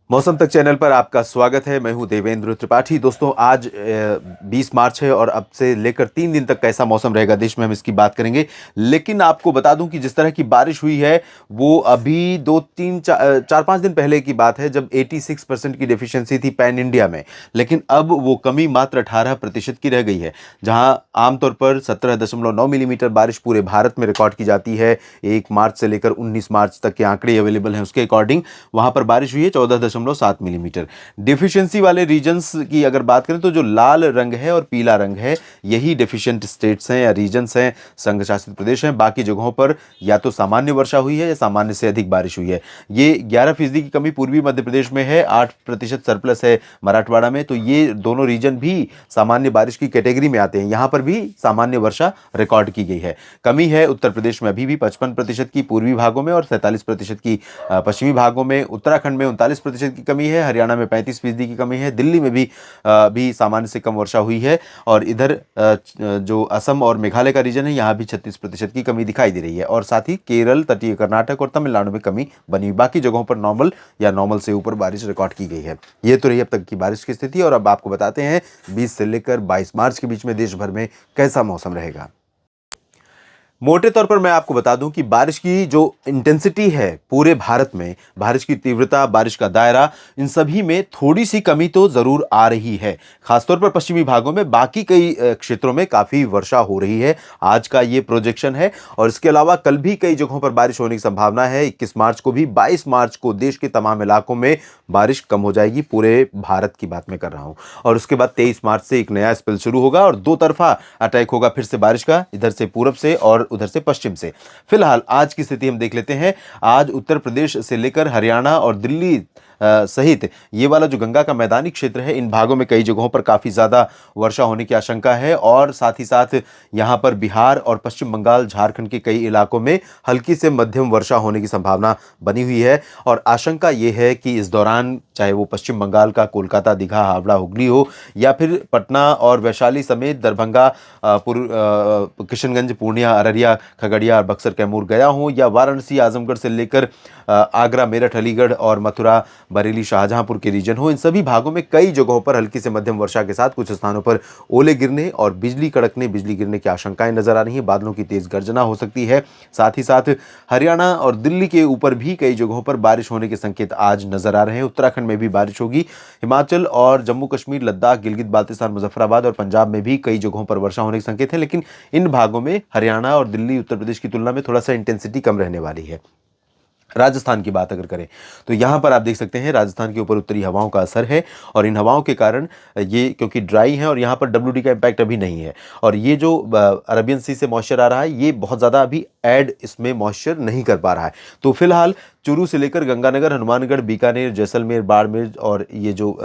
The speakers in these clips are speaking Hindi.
मौसम तक चैनल पर आपका स्वागत है। मैं हूं देवेंद्र त्रिपाठी। दोस्तों, आज 20 मार्च है और अब से लेकर 3 दिन तक कैसा मौसम रहेगा देश में, हम इसकी बात करेंगे। लेकिन आपको बता दूं कि जिस तरह की बारिश हुई है वो अभी 4-5 दिन पहले की बात है, जब 86% की डेफिशिएंसी थी पैन इंडिया में। लेकिन अब वो कमी मात्र 18% की रह गई है। जहां आमतौर पर 17.9 मिलीमीटर बारिश पूरे भारत में रिकॉर्ड की जाती है, 1 मार्च से लेकर 19 मार्च तक के आंकड़े अवेलेबल हैं उसके अकॉर्डिंग, वहां पर बारिश हुई है 14.7 मिलीमीटर। डिफिशियंसी वाले रीजन्स की अगर बात करें तो जो लाल रंग है और पीला रंग है, यही डेफिशिएंट स्टेट्स हैं या रीजन्स हैं, संघ शासित प्रदेश हैं। बाकी जगहों पर या तो सामान्य वर्षा हुई है या सामान्य से अधिक बारिश हुई है। ये 11% की कमी पूर्वी मध्य प्रदेश में है, 8% सरप्लस है मराठवाड़ा में। तो ये दोनों रीजन भी सामान्य बारिश की कैटेगरी में आते हैं। यहां पर भी सामान्य वर्षा रिकॉर्ड की गई है। कमी है उत्तर प्रदेश में अभी भी 55% की पूर्वी भागों में और 47% की पश्चिमी भागों में। उत्तराखंड में 39% की कमी है, हरियाणा में 35% की कमी है, दिल्ली में भी सामान्य से कम वर्षा हुई है। और इधर जो असम और मेघालय का रीजन है, यहाँ भी 36% की कमी दिखाई दे रही है। और साथ ही केरल, तटीय कर्नाटक और तमिलनाडु में कमी बनी। बाकी जगहों पर नॉर्मल या नॉर्मल से ऊपर बारिश रिकॉर्ड की गई है। ये तो रही अब तक की बारिश की स्थिति। और अब आपको बताते हैं 20 से लेकर 22 मार्च के बीच में देश भर में कैसा मौसम रहेगा। मोटे तौर पर मैं आपको बता दूं कि बारिश की जो इंटेंसिटी है पूरे भारत में, बारिश की तीव्रता, बारिश का दायरा, इन सभी में थोड़ी सी कमी तो जरूर आ रही है। खासतौर पर पश्चिमी भागों में, बाकी कई क्षेत्रों में काफी वर्षा हो रही है। आज का ये प्रोजेक्शन है। और इसके अलावा कल भी कई जगहों पर बारिश होने की संभावना है। 21 मार्च को भी, 22 मार्च को देश के तमाम इलाकों में बारिश कम हो जाएगी। पूरे भारत की बात मैं कर रहा हूं। और उसके बाद 23 मार्च से एक नया स्पेल शुरू होगा और दो तरफा अटैक होगा फिर से बारिश का, इधर से पूरब से और उधर से पश्चिम से। फिलहाल आज की स्थिति हम देख लेते हैं। आज उत्तर प्रदेश से लेकर हरियाणा और दिल्ली सहित ये वाला जो गंगा का मैदानी क्षेत्र है, इन भागों में कई जगहों पर काफी ज्यादा वर्षा होने की आशंका है। और साथ ही साथ यहां पर बिहार और पश्चिम बंगाल, झारखंड के कई इलाकों में हल्की से मध्यम वर्षा होने की संभावना बनी हुई है। और आशंका यह है कि इस दौरान चाहे वो पश्चिम बंगाल का कोलकाता, दीघा, हावड़ा, हुगली हो, या फिर पटना और वैशाली समेत दरभंगा, किशनगंज, पूर्णिया, अररिया, खगड़िया, बक्सर, कैमूर, गया हो, या वाराणसी, आजमगढ़ से लेकर आगरा, मेरठ, अलीगढ़ और मथुरा, बरेली, शाहजहांपुर के रीजन हो, इन सभी भागों में कई जगहों पर हल्की से मध्यम वर्षा के साथ कुछ स्थानों पर ओले गिरने और बिजली कड़कने, बिजली गिरने की आशंकाएं नजर आ रही हैं। बादलों की तेज गर्जना हो सकती है। साथ ही साथ हरियाणा और दिल्ली के ऊपर भी कई जगहों पर बारिश होने के संकेत आज नजर आ रहे हैं। उत्तराखंड में भी बारिश होगी। हिमाचल और जम्मू कश्मीर, लद्दाख, गिलगित बाल्तिस्तान, मुजफ्फराबाद और पंजाब में भी कई जगहों पर वर्षा होने के संकेत है। लेकिन इन भागों में हरियाणा और दिल्ली, उत्तर प्रदेश की तुलना में थोड़ा सा इंटेंसिटी कम रहने वाली है। राजस्थान की बात अगर करें तो यहां पर आप देख सकते हैं राजस्थान के ऊपर उत्तरी हवाओं का असर है। और इन हवाओं के कारण ये क्योंकि ड्राई है और यहां पर डब्ल्यूडी का इम्पैक्ट अभी नहीं है। और ये जो अरबियन सी से मॉइस्चर आ रहा है, ये बहुत ज़्यादा अभी ऐड इसमें मॉइस्चर नहीं कर पा रहा है। तो फिलहाल चूरू से लेकर गंगानगर, हनुमानगढ़, बीकानेर, जैसलमेर, बाड़मेर और ये जो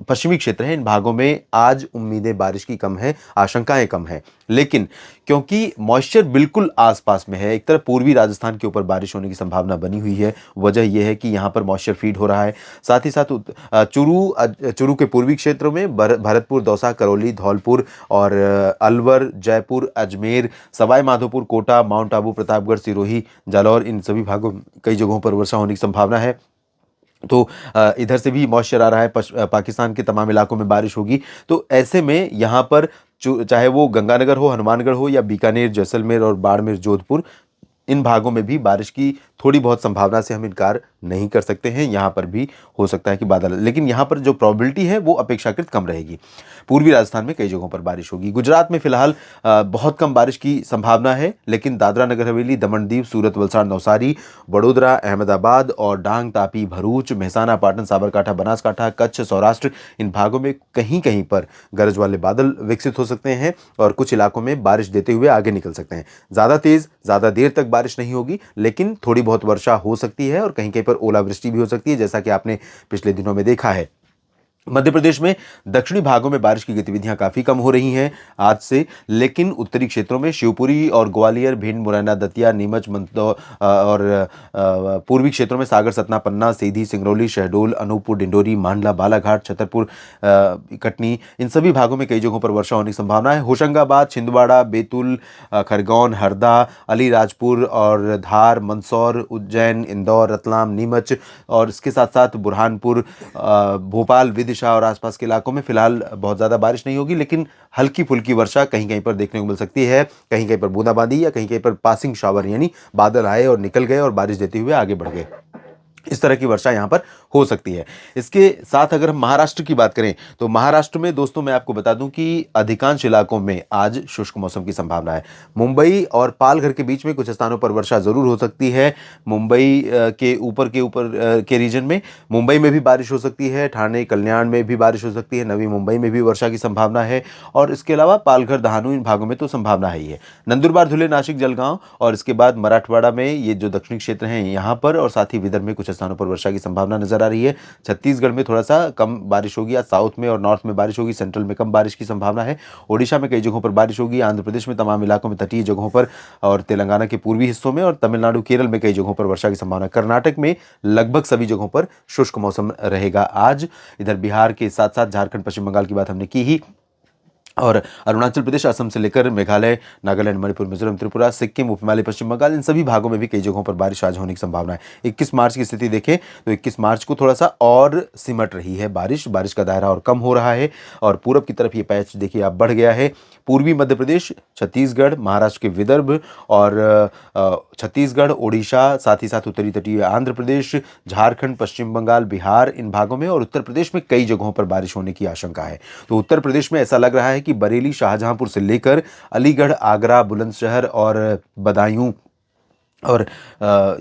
पश्चिमी क्षेत्र हैं, इन भागों में आज उम्मीदें बारिश की कम है, आशंकाएं कम है। लेकिन क्योंकि मॉइस्चर बिल्कुल आसपास में है, एक तरफ पूर्वी राजस्थान के ऊपर बारिश होने की संभावना बनी हुई है। वजह यह है कि यहाँ पर मॉइस्चर फीड हो रहा है। साथ ही साथ चूरू के पूर्वी क्षेत्रों में भरतपुर, दौसा, करौली, धौलपुर और अलवर, जयपुर, अजमेर, सवाई माधोपुर, कोटा, माउंट आबू, प्रतापगढ़, सिरोही, जालौर, इन सभी भागों कई जगहों पर वर्षा होने की संभावना है। तो इधर से भी मॉइस्चर आ रहा है। पाकिस्तान के तमाम इलाकों में बारिश होगी। तो ऐसे में यहाँ पर चाहे वो गंगानगर हो, हनुमानगढ़ हो, या बीकानेर, जैसलमेर और बाड़मेर, जोधपुर, इन भागों में भी बारिश की थोड़ी बहुत संभावना से हम इनकार नहीं कर सकते हैं। यहाँ पर भी हो सकता है कि बादल, लेकिन यहाँ पर जो प्रोबेबिलिटी है वो अपेक्षाकृत कम रहेगी। पूर्वी राजस्थान में कई जगहों पर बारिश होगी। गुजरात में फिलहाल बहुत कम बारिश की संभावना है। लेकिन दादरा नगर हवेली, दमन दीव, सूरत, वलसाड़, नवसारी, वडोदरा, अहमदाबाद और डांग, तापी, भरूच, मेहसाना, पाटन, साबरकांठा, बनासकांठा, कच्छ, सौराष्ट्र, इन भागों में कहीं कहीं पर गरज वाले बादल विकसित हो सकते हैं और कुछ इलाकों में बारिश देते हुए आगे निकल सकते हैं। ज़्यादा तेज, ज़्यादा देर तक बारिश नहीं होगी, लेकिन थोड़ी बहुत वर्षा हो सकती है और कहीं कहीं पर ओलावृष्टि भी हो सकती है, जैसा कि आपने पिछले दिनों में देखा है। मध्य प्रदेश में दक्षिणी भागों में बारिश की गतिविधियां काफी कम हो रही हैं आज से, लेकिन उत्तरी क्षेत्रों में शिवपुरी और ग्वालियर, भिंड, मुरैना, दतिया, नीमच, मंदसौर और पूर्वी क्षेत्रों में सागर, सतना, पन्ना, सीधी, सिंगरौली, शहडोल, अनूपपुर, डिंडोरी, मांडला, बालाघाट, छतरपुर, कटनी, इन सभी भागों में कई जगहों पर वर्षा होने की संभावना है। होशंगाबाद, छिंदवाड़ा, बैतूल, खरगोन, हरदा, अलीराजपुर और धार, मंदसौर, उज्जैन, इंदौर, रतलाम, नीमच और इसके साथ साथ बुरहानपुर, भोपाल, विदिशा और आसपास के इलाकों में फिलहाल बहुत ज़्यादा बारिश नहीं होगी, लेकिन हल्की फुल्की वर्षा कहीं कहीं पर देखने को मिल सकती है। कहीं कहीं पर बूंदाबांदी या कहीं कहीं पर पासिंग शावर, यानी बादल आए और निकल गए और बारिश देते हुए आगे बढ़ गए, इस तरह की वर्षा यहां पर हो सकती है। इसके साथ अगर हम महाराष्ट्र की बात करें तो महाराष्ट्र में दोस्तों मैं आपको बता दूं कि अधिकांश इलाकों में आज शुष्क मौसम की संभावना है। मुंबई और पालघर के बीच में कुछ स्थानों पर वर्षा जरूर हो सकती है। मुंबई के ऊपर के रीजन में मुंबई में भी बारिश हो सकती है, ठाणे, कल्याण में भी बारिश हो सकती है, नवी मुंबई में भी वर्षा की संभावना है और इसके अलावा पालघर, दहानू, इन भागों में तो संभावना है ही है। नंदुरबार, धुले, नासिक, जलगांव और इसके बाद मराठवाड़ा में ये जो दक्षिणी क्षेत्र हैं यहां पर और साथ ही विदर्भ में कुछ स्थानों पर वर्षा की संभावना नजर आ रही है। छत्तीसगढ़ में थोड़ा सा कम बारिश होगी, या साउथ में और नॉर्थ में बारिश होगी, सेंट्रल में कम बारिश की संभावना है। ओडिशा में कई जगहों पर बारिश होगी, आंध्र प्रदेश में तमाम इलाकों में, तटीय जगहों पर और तेलंगाना के पूर्वी हिस्सों में और तमिलनाडु, केरल में कई जगहों पर वर्षा की संभावना। कर्नाटक में लगभग सभी जगहों पर शुष्क मौसम रहेगा आज। इधर बिहार के साथ साथ झारखंड, पश्चिम बंगाल की बात हमने की ही, और अरुणाचल प्रदेश, असम से लेकर मेघालय, नागालैंड, मणिपुर, मिजोरम, त्रिपुरा, सिक्किम, उपहिमालय, पश्चिम बंगाल, इन सभी भागों में भी कई जगहों पर बारिश आज होने की संभावना है। 21 मार्च की स्थिति देखें तो 21 मार्च को थोड़ा सा और सिमट रही है बारिश का दायरा और कम हो रहा है और पूरब की तरफ ये पैच देखिए आप बढ़ गया है। पूर्वी मध्य प्रदेश, छत्तीसगढ़, महाराष्ट्र के विदर्भ और छत्तीसगढ़, ओडिशा, साथ ही साथ उत्तरी तटीय आंध्र प्रदेश, झारखंड, पश्चिम बंगाल, बिहार, इन भागों में और उत्तर प्रदेश में कई जगहों पर बारिश होने की आशंका है। तो उत्तर प्रदेश में ऐसा लग रहा है कि बरेली, शाहजहांपुर से लेकर अलीगढ़, आगरा, बुलंदशहर और बदायूं और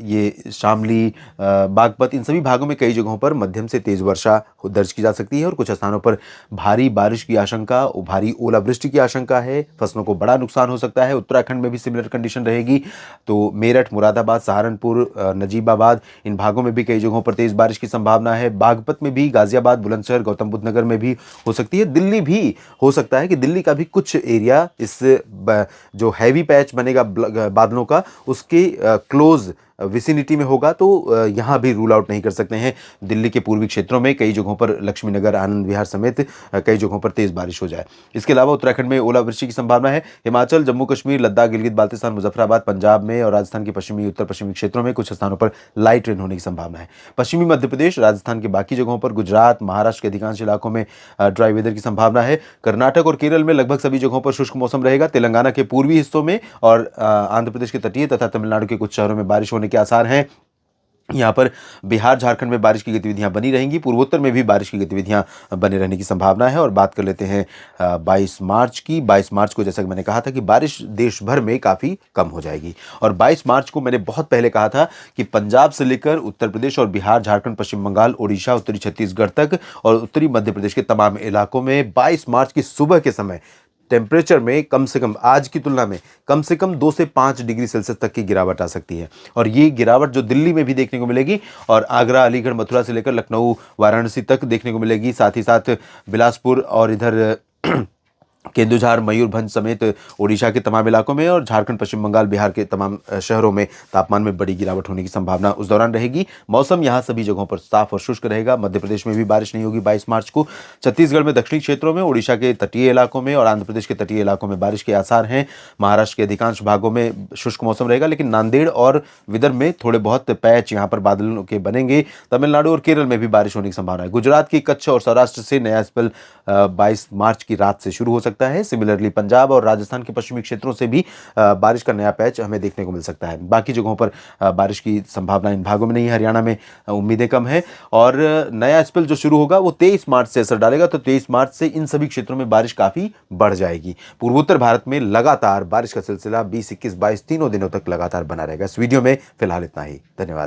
ये शामली, बागपत, इन सभी भागों में कई जगहों पर मध्यम से तेज वर्षा दर्ज की जा सकती है और कुछ स्थानों पर भारी बारिश की आशंका, भारी ओलावृष्टि की आशंका है। फसलों को बड़ा नुकसान हो सकता है। उत्तराखंड में भी सिमिलर कंडीशन रहेगी। तो मेरठ, मुरादाबाद, सहारनपुर, नजीबाबाद, इन भागों में भी कई जगहों पर तेज बारिश की संभावना है। बागपत में भी, गाजियाबाद, बुलंदशहर, गौतम बुद्ध नगर में भी हो सकती है। दिल्ली भी हो सकता है कि दिल्ली का भी कुछ एरिया इस जो हैवी पैच बनेगा बादलों का, उसके क्लोज विसिनिटी में होगा, तो यहां भी रूल आउट नहीं कर सकते हैं। दिल्ली के पूर्वी क्षेत्रों में कई जगहों पर, लक्ष्मी नगर, आनंद विहार समेत कई जगहों पर तेज बारिश हो जाए। इसके अलावा उत्तराखंड में ओलावृष्टि की संभावना है। हिमाचल, जम्मू कश्मीर, लद्दाख, गिलगित बाल्तिस्तान, मुजफ्फराबाद, पंजाब में और राजस्थान के पश्चिमी, उत्तर पश्चिमी क्षेत्रों में कुछ स्थानों पर लाइट रेन होने की संभावना है। पश्चिमी मध्य प्रदेश, राजस्थान के बाकी जगहों पर, गुजरात, महाराष्ट्र के अधिकांश इलाकों में ड्राई वेदर की संभावना है। कर्नाटक और केरल में लगभग सभी जगहों पर शुष्क मौसम रहेगा। तेलंगाना के पूर्वी हिस्सों में और आंध्र प्रदेश के तटीय तथा तमिलनाडु के कुछ शहरों में बारिश होने के आसार हैं। यहाँ पर बिहार, झारखंड में बारिश की गतिविधियां बनी रहेंगी। पूर्वोत्तर में भी बारिश की गतिविधियां बने रहने की संभावना है। और बात कर लेते हैं 22 मार्च की। 22 मार्च को जैसा कि मैंने कहा था कि बारिश देश भर में काफ़ी कम हो जाएगी। और 22 मार्च को मैंने बहुत पहले कहा था कि पंजाब से लेकर उत्तर प्रदेश और बिहार, झारखंड, पश्चिम बंगाल, ओडिशा, उत्तरी छत्तीसगढ़ तक और उत्तरी मध्य प्रदेश के तमाम इलाकों में 22 मार्च की सुबह के समय टेम्परेचर में कम से कम, आज की तुलना में कम से कम 2 से 5 डिग्री सेल्सियस तक की गिरावट आ सकती है। और ये गिरावट जो दिल्ली में भी देखने को मिलेगी और आगरा, अलीगढ़, मथुरा से लेकर लखनऊ, वाराणसी तक देखने को मिलेगी। साथ ही साथ बिलासपुर और इधर केंदुझार, मयूरभंज समेत ओडिशा के तमाम इलाकों में और झारखंड, पश्चिम बंगाल, बिहार के तमाम शहरों में तापमान में बड़ी गिरावट होने की संभावना उस दौरान रहेगी। मौसम यहां सभी जगहों पर साफ और शुष्क रहेगा। मध्य प्रदेश में भी बारिश नहीं होगी 22 मार्च को। छत्तीसगढ़ में दक्षिणी क्षेत्रों में, ओडिशा के तटीय इलाकों में और आंध्र प्रदेश के तटीय इलाकों में बारिश के आसार हैं। महाराष्ट्र के अधिकांश भागों में शुष्क मौसम रहेगा, लेकिन नांदेड़ और विदर्भ में थोड़े बहुत पैच यहाँ पर बादलों के बनेंगे। तमिलनाडु और केरल में भी बारिश होने की संभावना है। गुजरात की कच्छ और सौराष्ट्र से नया स्पेल 22 मार्च की रात से शुरू हो सकता है। सिमिलरली पंजाब और राजस्थान के पश्चिमी क्षेत्रों से भी बारिश का नया पैच हमें देखने को मिल सकता है। बाकी जगहों पर बारिश की संभावना इन भागों में नहीं है। हरियाणा में उम्मीदें कम है। और नया स्पेल जो शुरू होगा वो 23 मार्च से असर डालेगा, तो 23 मार्च से इन सभी क्षेत्रों में बारिश काफी बढ़ जाएगी। पूर्वोत्तर भारत में लगातार बारिश का सिलसिला 20, 21, 22 तीनों दिनों तक लगातार बना रहेगा। इस वीडियो में फिलहाल इतना ही। धन्यवाद।